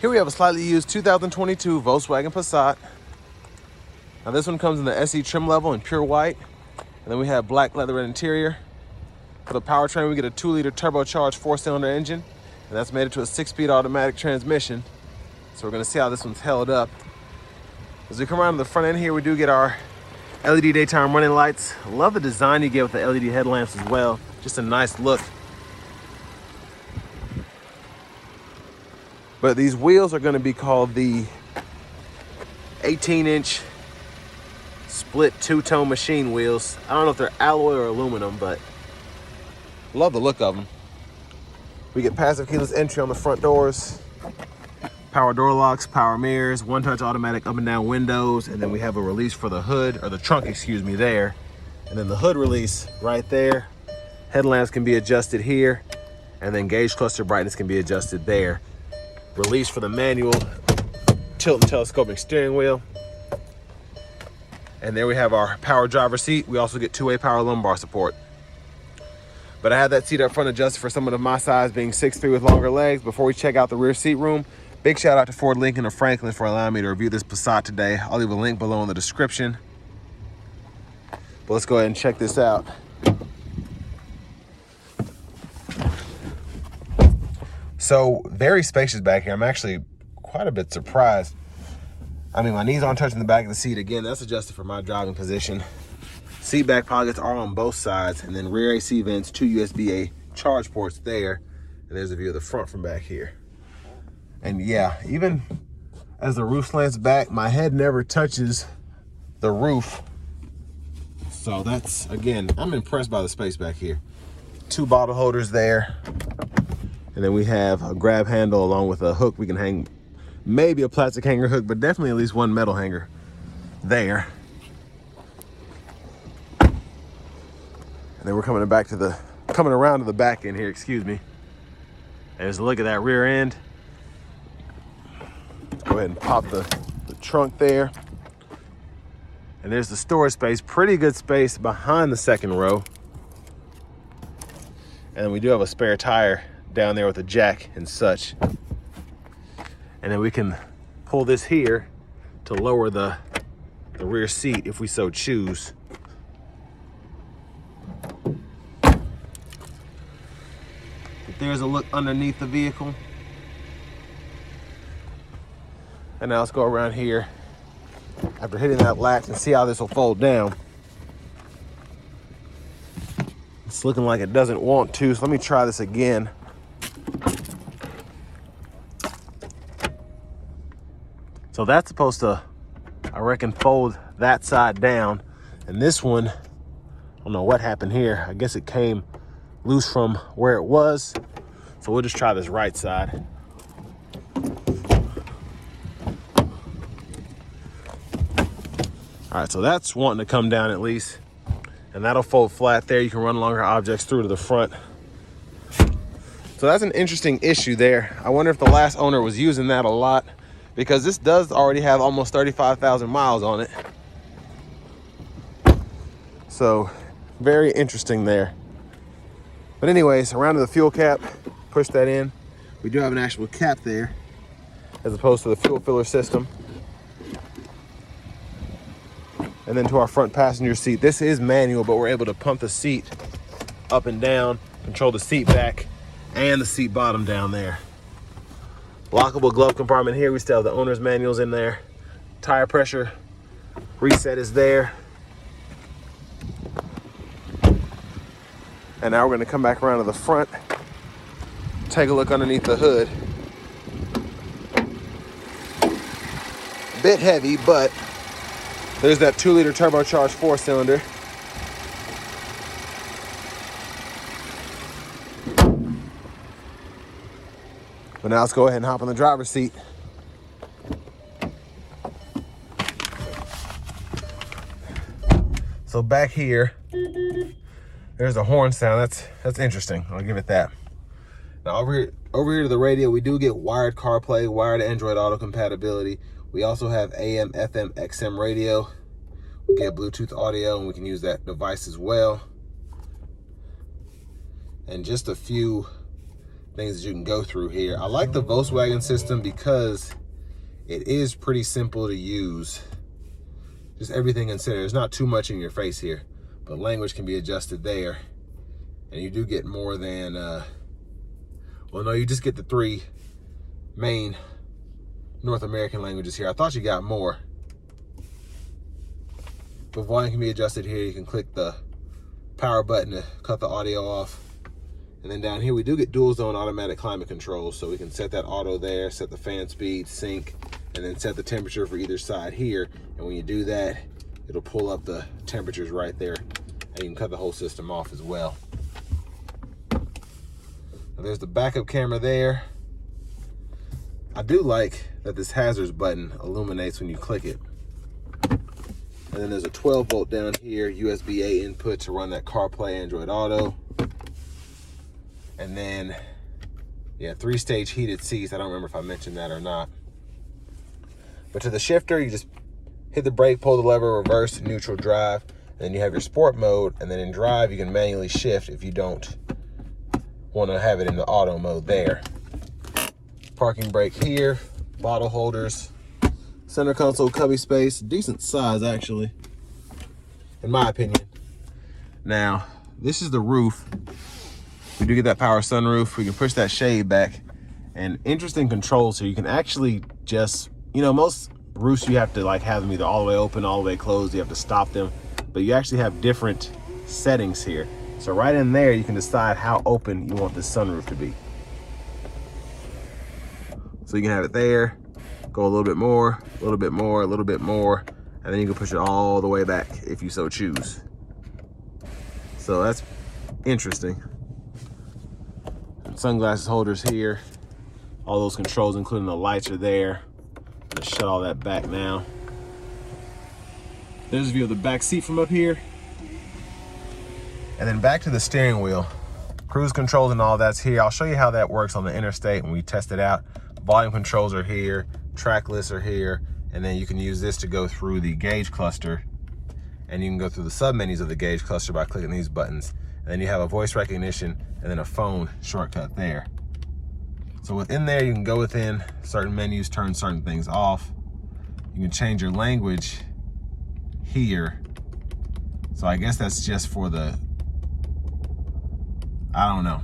Here we have a slightly used 2022 Volkswagen Passat. Now this one comes in the SE trim level in pure white. And then we have black leather interior. For the powertrain, we get a 2-liter turbocharged 4-cylinder engine. And that's made it to a 6-speed automatic transmission. So we're gonna see how this one's held up. As we come around to the front end here, we do get our LED daytime running lights. I love the design you get with the LED headlamps as well. Just a nice look. But these wheels are gonna be called the 18-inch split two-tone machine wheels. I don't know if they're alloy or aluminum, but love the look of them. We get passive keyless entry on the front doors, power door locks, power mirrors, one-touch automatic up and down windows, and then we have a release for the hood, or the trunk, excuse me, there. And then the hood release right there. Headlamps can be adjusted here, and then gauge cluster brightness can be adjusted there. Release for the manual tilt and telescopic steering wheel. And there we have our power driver seat. We also get 2-way power lumbar support. But I had that seat up front adjusted for someone of my size, being 6'3" with longer legs. Before we check out the rear seat room, big shout out to Ford, Lincoln, and Franklin for allowing me to review this Passat today. I'll leave a link below in the description. But let's go ahead and check this out. So very spacious back here. I'm actually quite a bit surprised. I mean, my knees aren't touching the back of the seat. Again, that's adjusted for my driving position. Seat back pockets are on both sides, and then rear AC vents, 2 USB-A charge ports there. And there's a view of the front from back here. And yeah, even as the roof slants back, my head never touches the roof. So that's, again, I'm impressed by the space back here. 2 bottle holders there. And then we have a grab handle along with a hook. We can hang maybe a plastic hanger hook, but definitely at least one metal hanger there. And then we're coming around to the back end here, excuse me. And just look at that rear end. Let's go ahead and pop the trunk there. And there's the storage space, pretty good space behind the second row. And then we do have a spare tire down there with a jack and such. And then we can pull this here to lower the rear seat if we so choose. But there's a look underneath the vehicle. And now let's go around here after hitting that latch and see how this will fold down. It's looking like it doesn't want to, so let me try this again. So that's supposed to, I reckon, fold that side down. And this one, I don't know what happened here. I guess it came loose from where it was. So we'll just try this right side. All right, so that's wanting to come down at least. And that'll fold flat there. You can run longer objects through to the front. So that's an interesting issue there. I wonder if the last owner was using that a lot, because this does already have almost 35,000 miles on it. So very interesting there. But anyways, around to the fuel cap, push that in. We do have an actual cap there as opposed to the fuel filler system. And then to our front passenger seat. This is manual, but we're able to pump the seat up and down, control the seat back and the seat bottom down there. Lockable glove compartment here. We still have the owner's manuals in there. Tire pressure reset is there. And now we're going to come back around to the front, take a look underneath the hood. A bit heavy, but there's that 2-liter turbocharged 4-cylinder. But now let's go ahead and hop on the driver's seat. So back here, there's a horn sound. That's interesting. I'll give it that. Now over here to the radio, we do get wired CarPlay, wired Android Auto compatibility. We also have AM, FM, XM radio. We get Bluetooth audio, and we can use that device as well. And just a few things that you can go through here. I like the Volkswagen system because it is pretty simple to use. Just everything considered. There's not too much in your face here, but language can be adjusted there. And you do get more than, well, no, you just get the 3 main North American languages here. I thought you got more. But volume can be adjusted here. You can click the power button to cut the audio off. And then down here, we do get dual zone automatic climate control. So we can set that auto there, set the fan speed, sync, and then set the temperature for either side here. And when you do that, it'll pull up the temperatures right there. And you can cut the whole system off as well. Now there's the backup camera there. I do like that this hazards button illuminates when you click it. And then there's a 12 volt down here, USB-A input to run that CarPlay Android Auto. And then, yeah, 3-stage heated seats. I don't remember if I mentioned that or not. But to the shifter, you just hit the brake, pull the lever, reverse, neutral, drive. And then you have your sport mode. And then in drive, you can manually shift if you don't want to have it in the auto mode there. Parking brake here, bottle holders, center console cubby space, decent size actually, in my opinion. Now, this is the roof. We do get that power sunroof. We can push that shade back, and interesting controls here. You can actually just, you know, most roofs you have to like have them either all the way open, all the way closed. You have to stop them, but you actually have different settings here. So right in there, you can decide how open you want this sunroof to be. So you can have it there, go a little bit more, a little bit more, a little bit more, and then you can push it all the way back if you so choose. So that's interesting. Sunglasses holders here. All those controls, including the lights, are there. Let's shut all that back now. There's a view of the back seat from up here. And then back to the steering wheel. Cruise controls and all that's here. I'll show you how that works on the interstate when we test it out. Volume controls are here, track lists are here, and then you can use this to go through the gauge cluster, and you can go through the sub-menus of the gauge cluster by clicking these buttons. And then you have a voice recognition and then a phone shortcut there. So within there, you can go within certain menus, turn certain things off. You can change your language here. So I guess that's just for the, I don't know.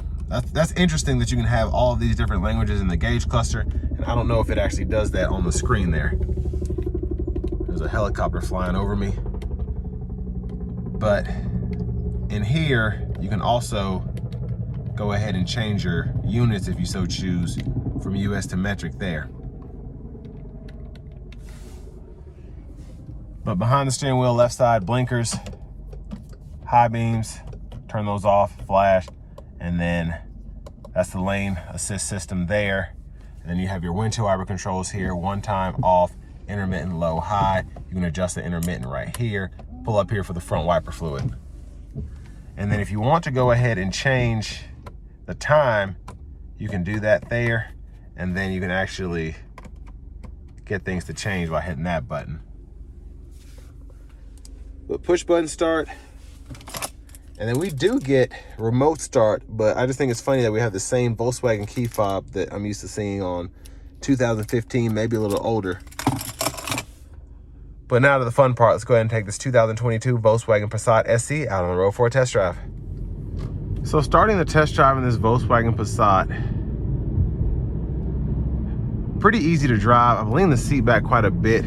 That's interesting that you can have all of these different languages in the gauge cluster, and I don't know if it actually does that on the screen there. There's a helicopter flying over me. But in here, you can also go ahead and change your units if you so choose from US to metric there. But behind the steering wheel, left side, blinkers, high beams, turn those off, flash. And then that's the lane assist system there. And then you have your windshield wiper controls here, one time off, intermittent, low, high. You can adjust the intermittent right here. Pull up here for the front wiper fluid. And then if you want to go ahead and change the time, you can do that there. And then you can actually get things to change by hitting that button. But push button start. And then we do get remote start, but I just think it's funny that we have the same Volkswagen key fob that I'm used to seeing on 2015, maybe a little older. But now to the fun part. Let's go ahead and take this 2022 Volkswagen Passat SE out on the road for a test drive. So starting the test drive in this Volkswagen Passat, pretty easy to drive. I've leaned the seat back quite a bit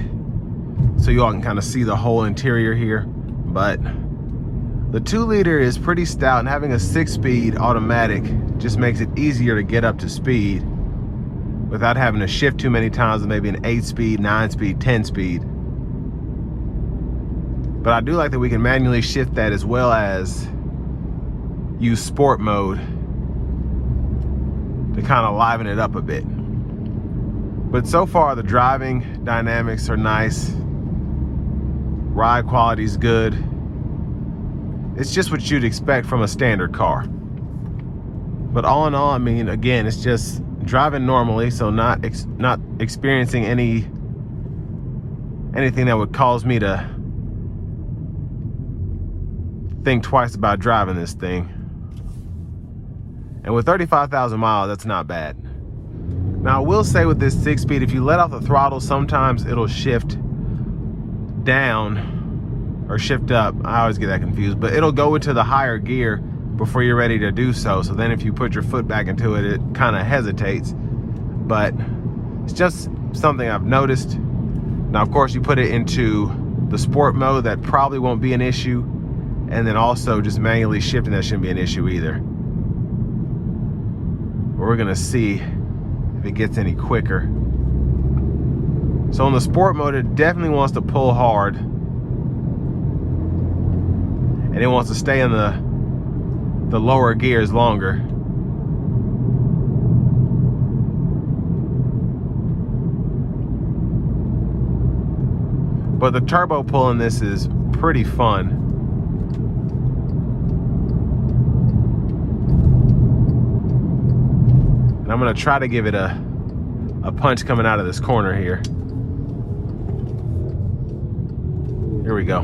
so you all can kind of see the whole interior here, but the 2-liter is pretty stout, and having a 6-speed automatic just makes it easier to get up to speed without having to shift too many times with maybe an 8-speed, 9-speed, 10-speed. But I do like that we can manually shift that as well as use sport mode to kind of liven it up a bit. But so far, the driving dynamics are nice. Ride quality is good. It's just what you'd expect from a standard car. But all in all, I mean, again, it's just driving normally, so not experiencing anything that would cause me to think twice about driving this thing. And with 35,000 miles, that's not bad. Now, I will say with this 6-speed, if you let off the throttle, sometimes it'll shift down or shift up. I always get that confused, but it'll go into the higher gear before you're ready to do so. So then if you put your foot back into it, it kind of hesitates. But it's just something I've noticed. Now, of course, you put it into the sport mode, that probably won't be an issue. And then also just manually shifting, that shouldn't be an issue either. We're gonna see if it gets any quicker. So in the sport mode, it definitely wants to pull hard. And it wants to stay in the lower gears longer. But the turbo pull in this is pretty fun. And I'm gonna try to give it a punch coming out of this corner here. Here we go.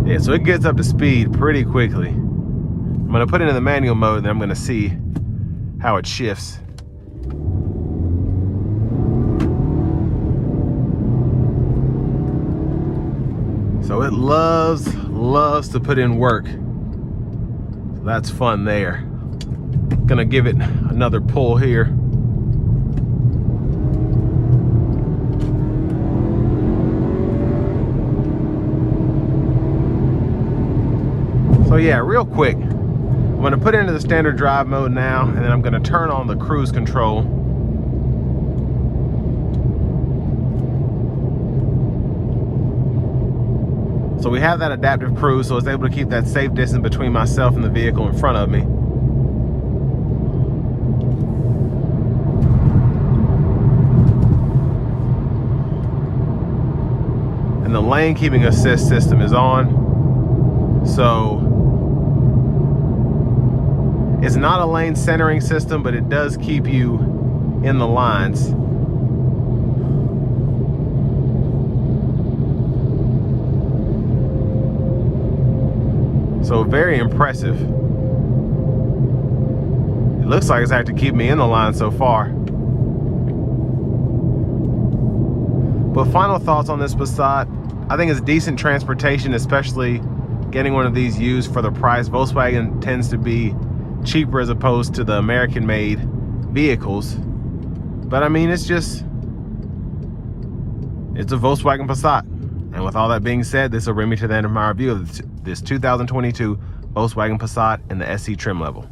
Yeah, so it gets up to speed pretty quickly. I'm gonna put it in the manual mode and then I'm gonna see how it shifts. So it loves to put in work. So that's fun there. Gonna give it another pull here. So yeah, real quick, I'm gonna put it into the standard drive mode now, and then I'm gonna turn on the cruise control. So we have that adaptive cruise, so it's able to keep that safe distance between myself and the vehicle in front of me. And the lane keeping assist system is on. So it's not a lane centering system, but it does keep you in the lines. So very impressive. It looks like it's actually keeping me in the line so far. But final thoughts on this Passat. I think it's decent transportation, especially getting one of these used for the price. Volkswagen tends to be cheaper as opposed to the American-made vehicles. But I mean, it's a Volkswagen Passat. And with all that being said, this will bring me to the end of my review of this 2022 Volkswagen Passat in the SC trim level.